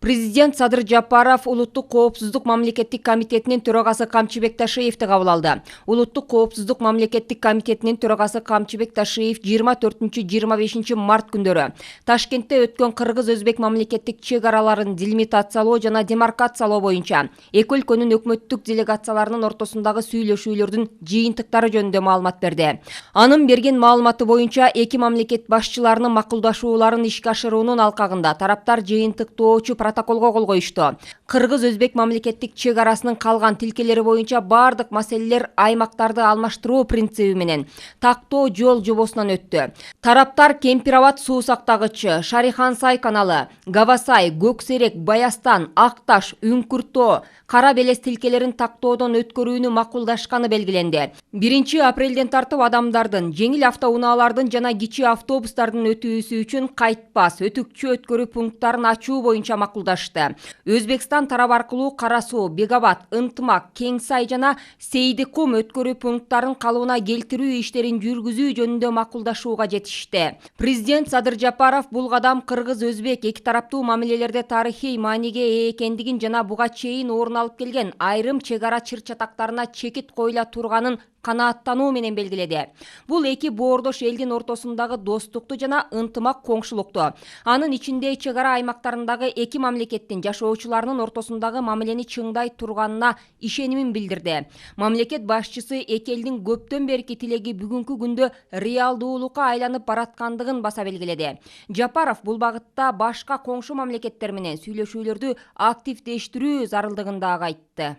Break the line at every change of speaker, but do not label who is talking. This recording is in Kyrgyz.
Президент Садыр Жапаров Улуттук коопсуздук мамлекеттик комитетинин төрагасы Камчыбек Ташиевди кабыл алды. Улуттук коопсуздук мамлекеттик комитетинин төрагасы Камчыбек Ташиев 24-25 март күндөрү Ташкентте өткөн кыргыз-өзбек мамлекеттик чек араларын делимитациялоо жана демаркациялоо боюнча эки өлкөнүн өкмөттүк делегацияларынын ортосундагы сүйлөшүүлөрдүн жыйынтыктары жөнүндө маалымат берди. Анын берген маалыматы боюнча эки мамлекет башчыларынын макулдашууларын ишке ашыруунун алкагында тараптар жыйынтыктоочу протоколго кол коюшту. Кыргыз-өзбек мамлекеттик чек арасынын калган тилкелери боюнча бардык маселелер аймактарды алмаштыруу принциби менен тактоо жол жобосунан өттү. Тараптар Кемпир-Абад суу сактагычы, Шарихан-Сай каналы, Гавасай, Көксерек, Баястан, Акташ, Үңкүртөө, Кара Белес тилкелерин тактоодон өткөрүүнү макулдашканы белгиленди. 1-апрелден тартып адамдардын, жеңил автоунаалардын жана кичи автобустардын өтүүсү үчүн кайтпас, өтүкчү өткөрүү пункттарын ачуу боюнча макулдашты. Өзбекстан тарап аркылуу Кара Суу, Бегабад, Ынтымак, Кеңсай жана Сейдикум өткөрүү пункттарын калыбына келтирүү иштерин жүргүзүү жөнүндө макулдашууга жетишти. Президент Садыр Жапаров бул кадам кыргыз-өзбек эки тараптуу мамилелерде тарыхый мааниге ээ экендигин жана буга чейин орун алып келген айрым чек ара чыр-чатактарына чекит коюла турганын канааттануу менен белгиледи. Бул эки боордош элдин ортосундагы достукту жана ынтымак коңшулукту, анын ичинде чек ара аймактарындагы эки мамлекеттин жашоочуларынын ортосундагы мамилени чыңдай турганына ишенимин билдирди. Мамлекет башчысы эки элдин көптөн берки тилеги бүгүнкү күндө реалдуулукка айланып бараткандыгын баса белгиледи. Жапаров бул багытта башка коңшу мамлекеттер менен сүйлөшүүлөрдү активдештирүү зарылдыгын дагы айтты.